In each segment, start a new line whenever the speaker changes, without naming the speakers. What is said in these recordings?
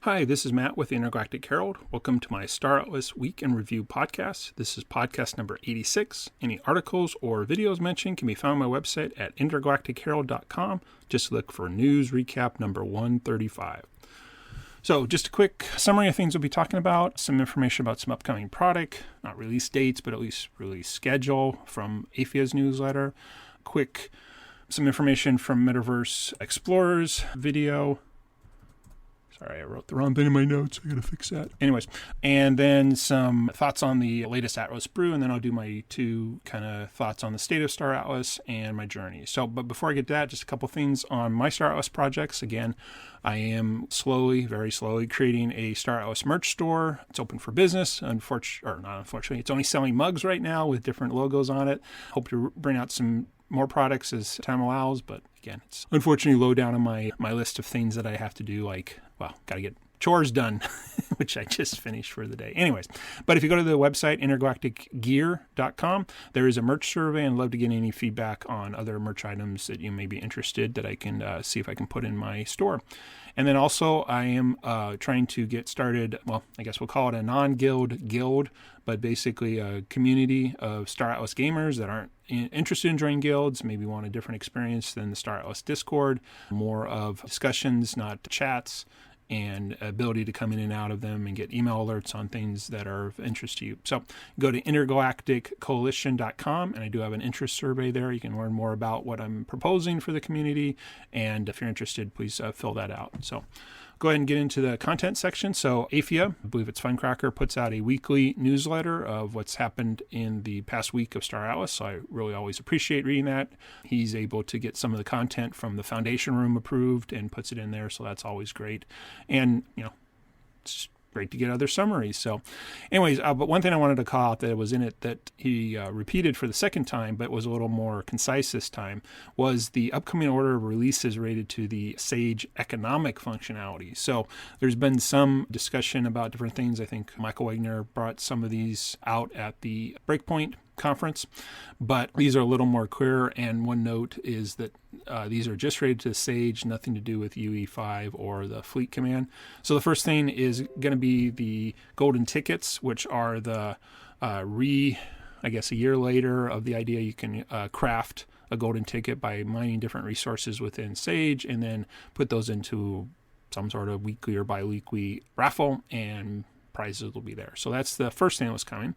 Hi, this is Matt with the Intergalactic Herald. Welcome to my Star Atlas Week in Review podcast. This is podcast number 86. Any articles or videos mentioned can be found on my website at intergalacticherald.com. Just look for news recap number 135. So just a quick summary of things we'll be talking about, some information about some upcoming product, not release dates, but at least release schedule from AFIA's newsletter, some information from Metaverse Explorers video. Sorry, I wrote the wrong thing in my notes. I got to fix that. Anyways, and then some thoughts on the latest Atlas brew, and then I'll do my two kind of thoughts on the state of Star Atlas and my journey. But before I get to that, just a couple things on my Star Atlas projects. Again, I am very slowly creating a Star Atlas merch store. It's open for business. Unfortunately, it's only selling mugs right now with different logos on it. Hope to bring out some more products as time allows, but again, it's unfortunately low down on my list of things that I have to do, got to get chores done, which I just finished for the day. Anyways, but if you go to the website, intergalacticgear.com, there is a merch survey, and I'd love to get any feedback on other merch items that you may be interested that I can see if I can put in my store. And then also I am trying to get started, I guess we'll call it a non-guild guild, but basically a community of Star Atlas gamers that aren't interested in joining guilds, maybe want a different experience than the Star Atlas Discord, more of discussions, not chats, and ability to come in and out of them and get email alerts on things that are of interest to you. So go to intergalacticcoalition.com, and I do have an interest survey there. You can learn more about what I'm proposing for the community, and if you're interested, please fill that out. So go ahead and get into the content section. So AFIA, I believe it's Funcracker, puts out a weekly newsletter of what's happened in the past week of Star Atlas. So I really always appreciate reading that. He's able to get some of the content from the Foundation Room approved and puts it in there. So that's always great. And, it's great to get other summaries. So anyways, but one thing I wanted to call out that was in it that he repeated for the second time, but was a little more concise this time, was the upcoming order of releases related to the Sage economic functionality. So there's been some discussion about different things. I think Michael Wagner brought some of these out at the Breakpoint conference, but these are a little more clear. And one note is that these are just related to Sage, nothing to do with UE5 or the fleet command. So the first thing is going to be the golden tickets, which are the a year later of the idea you can craft a golden ticket by mining different resources within Sage and then put those into some sort of weekly or bi-weekly raffle, and prizes will be there. So that's the first thing that was coming.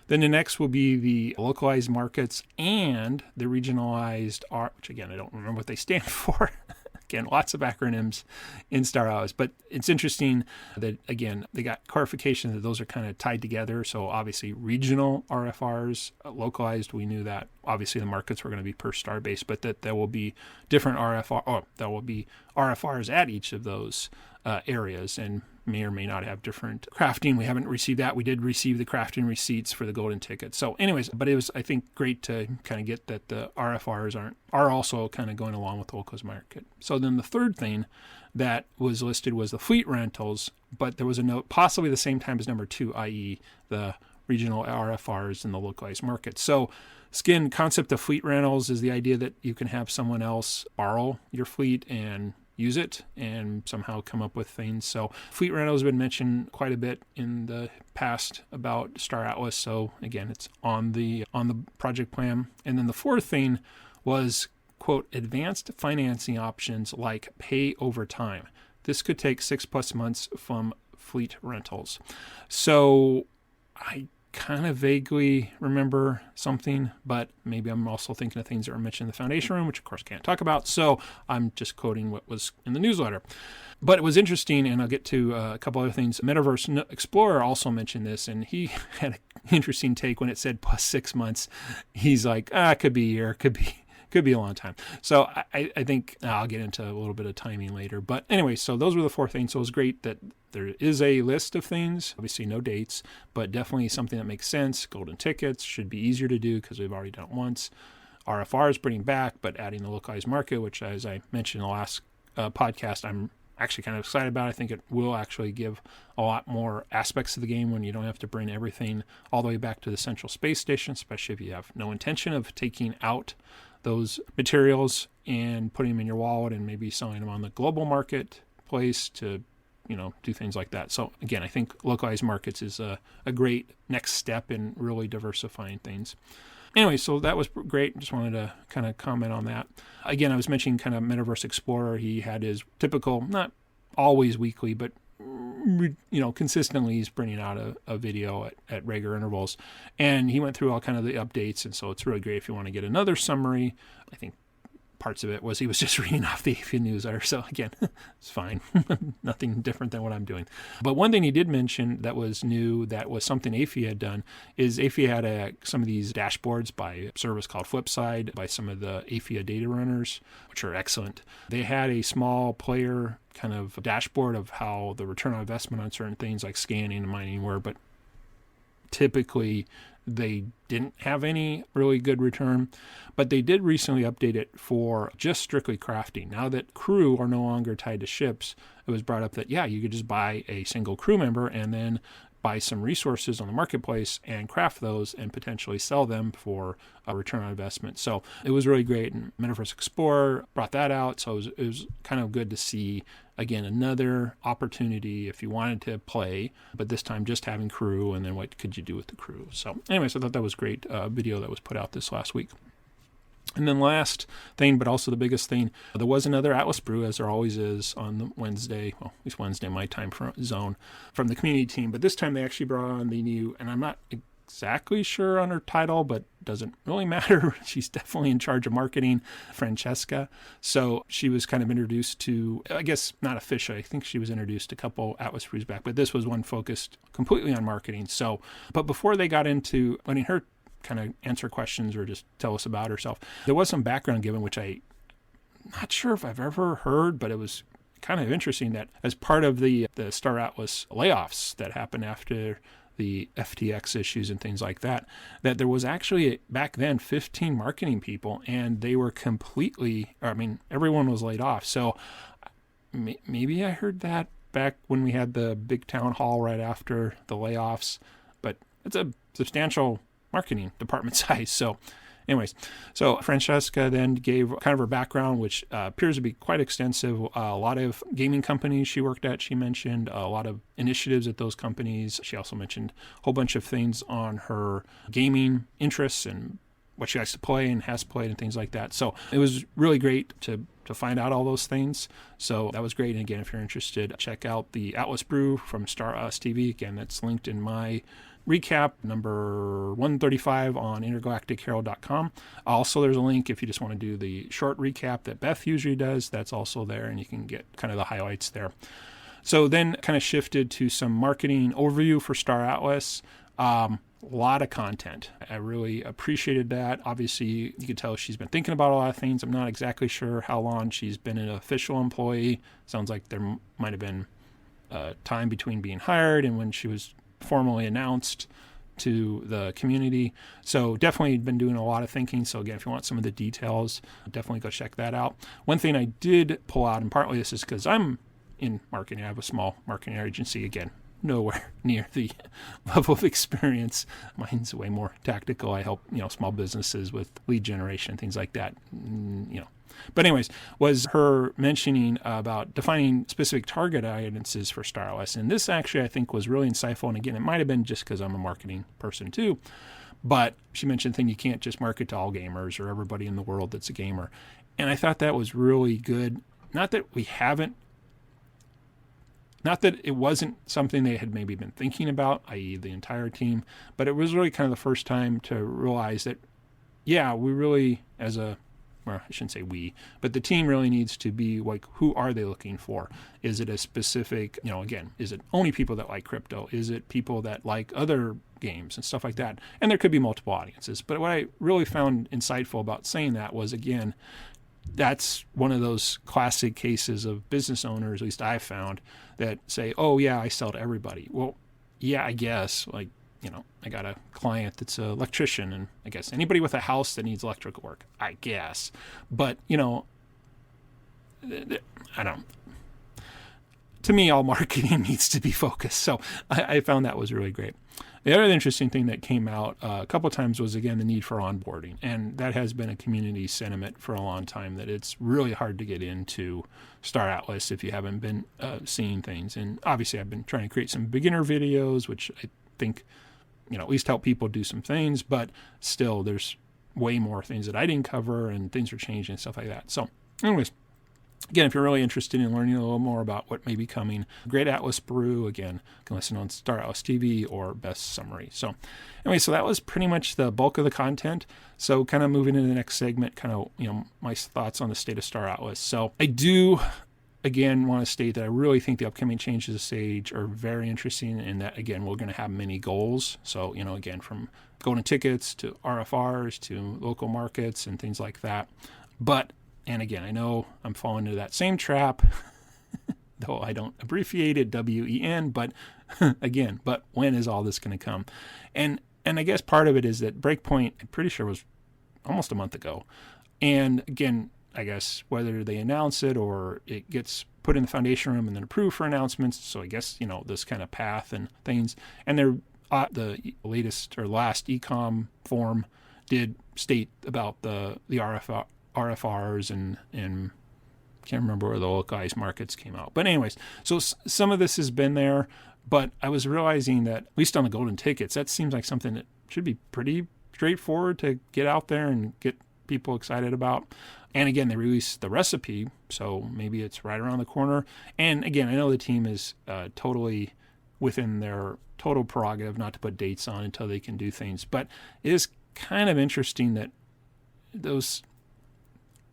Then the next will be the localized markets and the regionalized art, which again, I don't remember what they stand for. Again, lots of acronyms in Star Atlas, but it's interesting that, again, they got clarification that those are kind of tied together. So obviously regional RFRs, localized, we knew that. Obviously the markets were going to be per star base, but that there will be different there will be RFRs at each of those areas, and may or may not have different crafting. We haven't received that. We did receive the crafting receipts for the golden ticket. So anyways, but it was, I think, great to kind of get that the RFRs are also kind of going along with the localized market. So then the third thing that was listed was the fleet rentals, but there was a note possibly the same time as number 2, i.e. the regional RFRs in the localized market. So again, concept of fleet rentals is the idea that you can have someone else borrow your fleet and use it and somehow come up with things. So fleet rental has been mentioned quite a bit in the past about Star Atlas. So again, it's on the project plan. And then the fourth thing was, quote, advanced financing options like pay over time. This could take 6+ months from fleet rentals. So I kind of vaguely remember something, but maybe I'm also thinking of things that were mentioned in the Foundation Room, which of course can't talk about. So I'm just quoting what was in the newsletter. But it was interesting, and I'll get to a couple other things. Metaverse Explorer also mentioned this, and he had an interesting take when it said +6 months. He's like, it could be a year, could be a long time. So I think I'll get into a little bit of timing later. But anyway, so those were the 4 things. So it was great that there is a list of things, obviously no dates, but definitely something that makes sense. Golden tickets should be easier to do because we've already done it once. RFR is bringing back, but adding the localized market, which, as I mentioned in the last podcast, I'm actually kind of excited about. I think it will actually give a lot more aspects of the game when you don't have to bring everything all the way back to the central space station, especially if you have no intention of taking out those materials and putting them in your wallet and maybe selling them on the global marketplace to do things like that. So again, I think localized markets is a great next step in really diversifying things. Anyway, so that was great. Just wanted to kind of comment on that. Again, I was mentioning kind of Metaverse Explorer. He had his typical, not always weekly, but consistently he's bringing out a video at regular intervals. And he went through all kind of the updates. And so it's really great if you want to get another summary. I think parts of it was he was just reading off the AFIA newsletter. So again, it's fine. Nothing different than what I'm doing. But one thing he did mention that was new, that was something AFIA had done, is AFIA had some of these dashboards by a service called Flipside, by some of the AFIA data runners, which are excellent. They had a small player kind of dashboard of how the return on investment on certain things like scanning and mining were, but typically they didn't have any really good return. But they did recently update it for just strictly crafting. Now that crew are no longer tied to ships, it was brought up that, you could just buy a single crew member and then buy some resources on the marketplace and craft those and potentially sell them for a return on investment. So it was really great. And Metaverse Explorer brought that out. So it was kind of good to see, again, another opportunity if you wanted to play, but this time just having crew and then what could you do with the crew. So anyways, I thought that was great video that was put out this last week. And then last thing, but also the biggest thing, there was another Atlas Brew, as there always is on the Wednesday, well, at least Wednesday, my time zone, from the community team. But this time they actually brought on the new, and I'm not exactly sure on her title, but doesn't really matter. She's definitely in charge of marketing, Francesca. So she was kind of introduced to, I guess not officially, I think she was introduced a couple Atlas Brews back, but this was one focused completely on marketing. So, but before they got into letting her kind of answer questions or just tell us about herself, there was some background given, which I'm not sure if I've ever heard, but it was kind of interesting that as part of the Star Atlas layoffs that happened after the FTX issues and things like that, that there was actually back then 15 marketing people and they were everyone was laid off. So maybe I heard that back when we had the big town hall right after the layoffs, but it's a substantial marketing department size. So anyways, so Francesca then gave kind of her background, which appears to be quite extensive. A lot of gaming companies she worked at, she mentioned, a lot of initiatives at those companies. She also mentioned a whole bunch of things on her gaming interests and what she likes to play and has played and things like that. So it was really great to find out all those things. So that was great. And again, if you're interested, check out the Atlas Brew from Star Atlas TV. Again, that's linked in my recap number 135 on intergalacticherald.com. Also, there's a link if you just want to do the short recap that Beth usually does. That's also there, and you can get kind of the highlights there. So then kind of shifted to some marketing overview for Star Atlas. A lot of content. I really appreciated that. Obviously, you can tell she's been thinking about a lot of things. I'm not exactly sure how long she's been an official employee. Sounds like there might have been time between being hired and when she was formally announced to the community. So definitely been doing a lot of thinking. So again, if you want some of the details, definitely go check that out. One thing I did pull out, and partly this is because I'm in marketing. I have a small marketing agency. Again, nowhere near the level of experience. Mine's way more tactical. I help, small businesses with lead generation, things like that, But anyways, was her mentioning about defining specific target audiences for Star Atlas. And this actually, I think, was really insightful. And again, it might have been just because I'm a marketing person too. But she mentioned the thing, you can't just market to all gamers or everybody in the world that's a gamer. And I thought that was really good. Not that it wasn't something they had maybe been thinking about, i.e. the entire team, but it was really kind of the first time to realize that, we really, I shouldn't say we, but the team really needs to be like, who are they looking for? Is it a specific, again, is it only people that like crypto? Is it people that like other games and stuff like that? And there could be multiple audiences. But what I really found insightful about saying that was, again, that's one of those classic cases of business owners, at least I've found, that say, oh, yeah, I sell to everybody. Well, yeah, I guess, I got a client that's an electrician, and I guess anybody with a house that needs electrical work, I guess. But, I don't. to me, all marketing needs to be focused. So I found that was really great. The other interesting thing that came out a couple of times was, again, the need for onboarding. And that has been a community sentiment for a long time, that it's really hard to get into Star Atlas if you haven't been seeing things. And obviously, I've been trying to create some beginner videos, which I think, at least help people do some things. But still, there's way more things that I didn't cover, and things are changing and stuff like that. So anyways, again, if you're really interested in learning a little more about what may be coming, Great Atlas Brew, again, you can listen on Star Atlas TV or Best Summary. So anyway, so that was pretty much the bulk of the content. So kind of moving into the next segment, kind of, my thoughts on the state of Star Atlas. So I do, again, want to state that I really think the upcoming changes to the stage are very interesting, and that, again, we're going to have many goals. So, again, from golden tickets to RFRs to local markets and things like that. And again, I know I'm falling into that same trap, though I don't abbreviate it WEN, but again, but when is all this going to come? And I guess part of it is that Breakpoint, I'm pretty sure, was almost a month ago. And again, I guess whether they announce it or it gets put in the foundation room and then approved for announcements. So I guess, this kind of path and things. And they're the latest or last ecom form did state about the RFRs and can't remember where the localized markets came out. But anyways, so some of this has been there, but I was realizing that, at least on the golden tickets, that seems like something that should be pretty straightforward to get out there and get people excited about. And again, they released the recipe, so maybe it's right around the corner. And again, I know the team is totally within their total prerogative not to put dates on until they can do things. But it is kind of interesting that those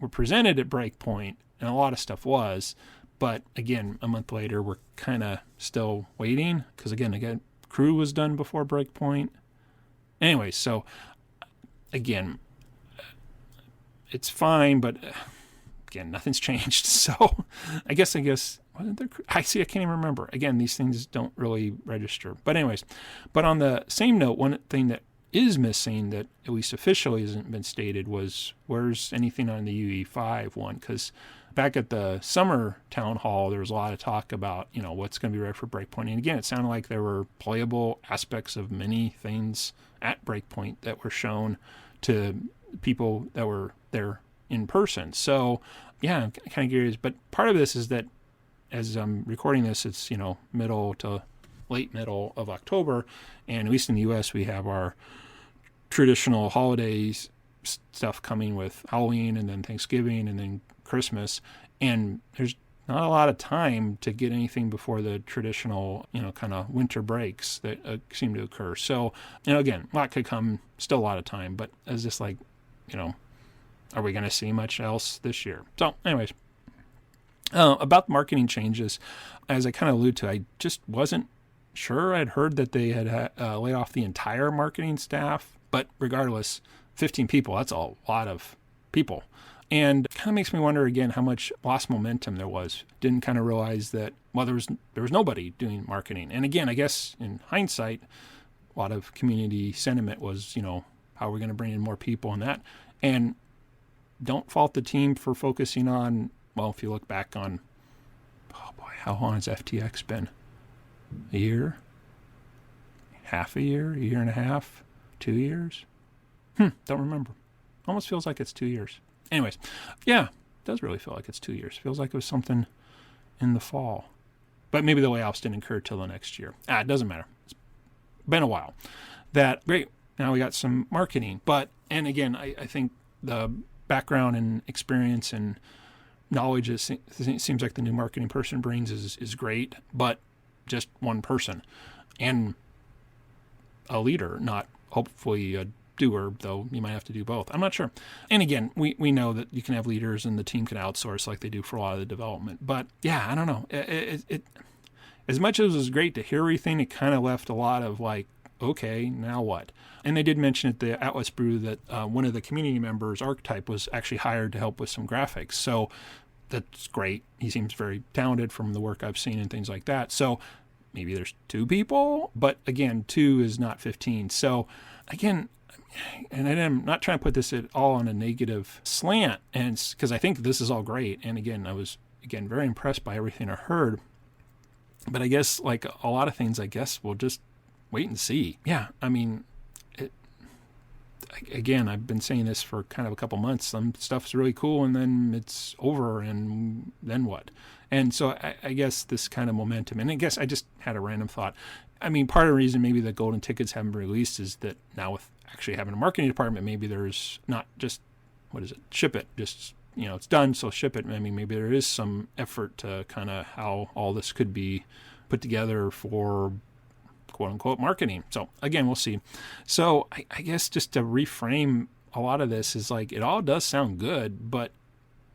were presented at Breakpoint, and a lot of stuff was. But again, a month later, we're kind of still waiting because, again, crew was done before Breakpoint. Anyway, so again, it's fine, but again, nothing's changed. So I guess wasn't there? I can't even remember. Again, these things don't really register. But anyways, but on the same note, one thing that is missing that at least officially hasn't been stated was where's anything on the UE5 one? Because back at the summer town hall, there was a lot of talk about, what's going to be ready for Breakpoint. And again, it sounded like there were playable aspects of many things at Breakpoint that were shown to people that were there in person. So yeah, I'm kind of curious. But part of this is that as I'm recording this, it's, middle to late middle of October. And at least in the US, we have our traditional holidays stuff coming with Halloween and then Thanksgiving and then Christmas. And there's not a lot of time to get anything before the traditional, kind of winter breaks that seem to occur. So, again, a lot could come, still a lot of time, but it's just like, are we going to see much else this year? So anyways, about marketing changes, as I kind of allude to, I just wasn't sure. I'd heard that they had laid off the entire marketing staff, but regardless, 15 people, that's a lot of people. And it kind of makes me wonder again how much lost momentum there was. Didn't kind of realize that, well, there was nobody doing marketing. And again, I guess in hindsight, a lot of community sentiment was, how are we going to bring in more people and that. And don't fault the team for focusing on, well, if you look back on, oh boy, how long has FTX been? A year? Half a year? A year and a half? 2 years? Don't remember. Almost feels like it's 2 years. Anyways, yeah, it does really feel like it's 2 years. Feels like it was something in the fall. But maybe the layoffs didn't occur till the next year. It doesn't matter. It's been a while. Great. Now we got some marketing. And again, I think the background and experience and knowledge it seems like the new marketing person brings is great, but just one person and a leader, not hopefully a doer, though you might have to do both. I'm not sure. And again, we know that you can have leaders and the team can outsource like they do for a lot of the development. But yeah, I don't know. It as much as it was great to hear everything, it kind of left a lot of like, okay, now what? And they did mention at the Atlas Brew that one of the community members, Archetype, was actually hired to help with some graphics. So that's great. He seems very talented from the work I've seen and things like that. So maybe there's 2 people, but again, 2 is not 15. So again, and I'm not trying to put this at all on a negative slant, and because I think this is all great. And again, I was very impressed by everything I heard. But I guess like a lot of things, I guess we'll just wait and see. Yeah, I mean, again, I've been saying this for kind of a couple months. Some stuff's really cool, and then it's over, and then what? And so I guess this kind of momentum, and I guess I just had a random thought. I mean, part of the reason maybe the golden tickets haven't been released is that now with actually having a marketing department, maybe there's not just, ship it, just, it's done, so ship it. I mean, maybe there is some effort to kind of how all this could be put together for quote unquote marketing. So again, we'll see. So I guess just to reframe a lot of this is like, it all does sound good, but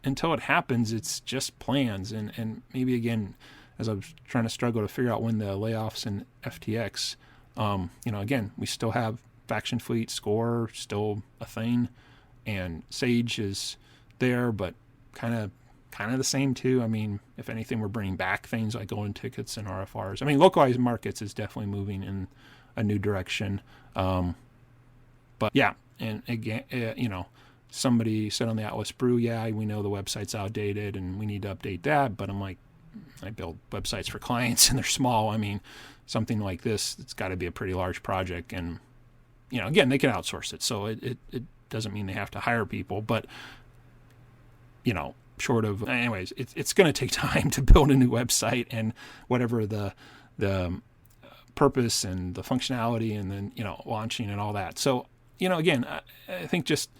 until it happens, it's just plans. And maybe again, as I was trying to struggle to figure out when the layoffs in FTX, again, we still have Faction Fleet, Score still a thing, and Sage is there, but kind of the same too. I mean, if anything, we're bringing back things like golden tickets and RFRs. I mean, localized markets is definitely moving in a new direction. But yeah, and again, somebody said on the Atlas Brew, yeah, we know the website's outdated and we need to update that. But I'm like, I build websites for clients and they're small. I mean, something like this, it's got to be a pretty large project. And, again, they can outsource it. So it doesn't mean they have to hire people. But, short of, anyways, it's going to take time to build a new website and whatever the purpose and the functionality and then, launching and all that. So, again, I think just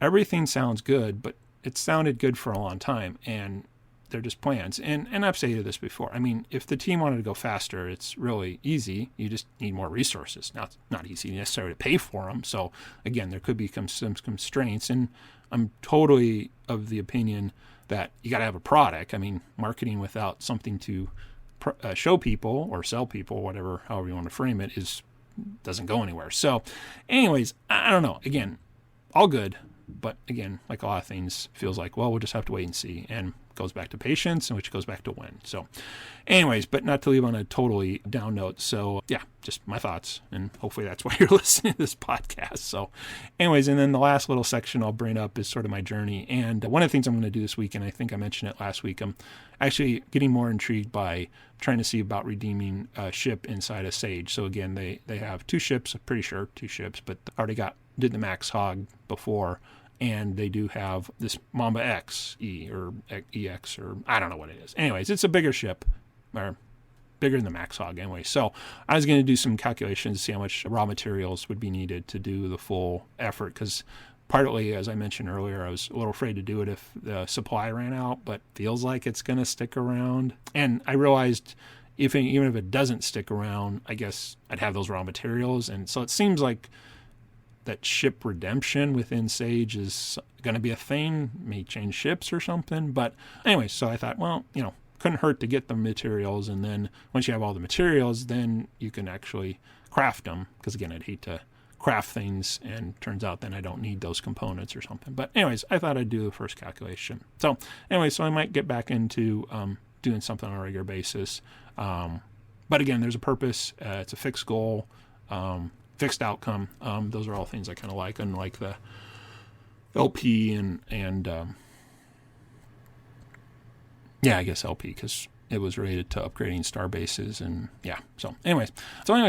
everything sounds good, but it sounded good for a long time, and they're just plans. And I've said this before. I mean, if the team wanted to go faster, it's really easy. You just need more resources. Now, it's not easy necessarily to pay for them. So again, there could be some constraints, and I'm totally of the opinion that you got to have a product. I mean, marketing without something to show people or sell people, whatever, however you want to frame it, doesn't go anywhere. So anyways, I don't know. Again, all good. But again, like a lot of things, feels like, well, we'll just have to wait and see. And goes back to patience, and which goes back to when. So anyways, but not to leave on a totally down note. So yeah, just my thoughts. And hopefully that's why you're listening to this podcast. So anyways, and then the last little section I'll bring up is sort of my journey. And one of the things I'm going to do this week, and I think I mentioned it last week, I'm actually getting more intrigued by trying to see about redeeming a ship inside of Sage. So again, they have 2 ships, I'm pretty sure 2 ships, but I already did the Max Hog before. And they do have this Mamba X, or EX, or I don't know what it is. Anyways, it's a bigger ship, or bigger than the Max Hog anyway. So I was going to do some calculations to see how much raw materials would be needed to do the full effort, because partly, as I mentioned earlier, I was a little afraid to do it if the supply ran out, but feels like it's going to stick around. And I realized even if it doesn't stick around, I guess I'd have those raw materials. And so it seems like that ship redemption within Sage is going to be a thing, may change ships or something. But anyway, so I thought, well, couldn't hurt to get the materials. And then once you have all the materials, then you can actually craft them. Because again, I'd hate to craft things and turns out then I don't need those components or something. But anyways, I thought I'd do the first calculation. So anyway, so I might get back into doing something on a regular basis. But again, there's a purpose. It's a fixed goal. Fixed outcome. Those are all things I kind of like, unlike the LP and I guess LP, because it was related to upgrading star bases. And yeah, so anyway,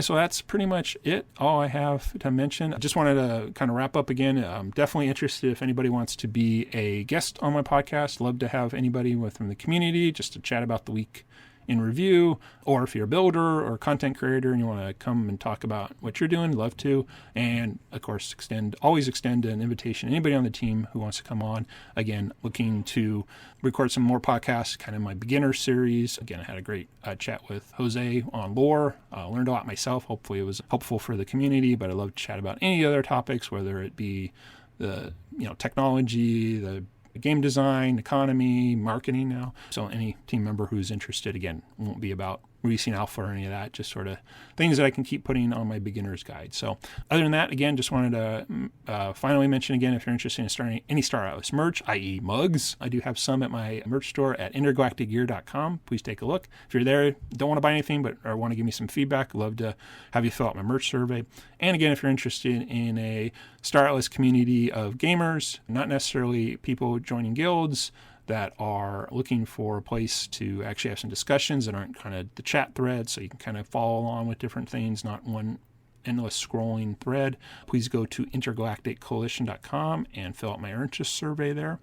so that's pretty much it, all I have to mention. I just wanted to kind of wrap up again. I'm definitely interested if anybody wants to be a guest on my podcast. Love to have anybody from the community just to chat about the week in review, or if you're a builder or content creator and you want to come and talk about what you're doing, love to. And of course, always extend an invitation to anybody on the team who wants to come on. Again, looking to record some more podcasts, kind of my beginner series. Again, I had a great chat with Jose on lore, learned a lot myself. Hopefully it was helpful for the community, but I love to chat about any other topics, whether it be the technology, the game design, economy, marketing now. So any team member who's interested, again, won't be about releasing alpha or any of that, just sort of things that I can keep putting on my beginner's guide. So other than that, again, just wanted to finally mention again, if you're interested in starting any Star Atlas merch, i.e. mugs, I do have some at my merch store at intergalacticgear.com. Please take a look. If you're there, don't want to buy anything, but or want to give me some feedback, I'd love to have you fill out my merch survey. And again, if you're interested in a Star Atlas community of gamers, not necessarily people joining guilds, that are looking for a place to actually have some discussions that aren't kind of the chat thread, so you can kind of follow along with different things, not one endless scrolling thread, please go to intergalacticcoalition.com and fill out my interest survey there.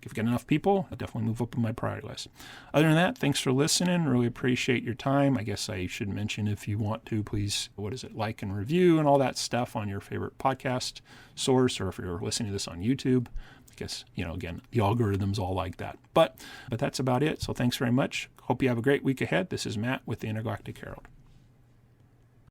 If we get enough people, I'll definitely move up in my priority list. Other than that, thanks for listening. Really appreciate your time. I guess I should mention, if you want to, please, like and review and all that stuff on your favorite podcast source, or if you're listening to this on YouTube. I guess, again, the algorithms all like that. But that's about it. So thanks very much. Hope you have a great week ahead. This is Matt with the Intergalactic Herald.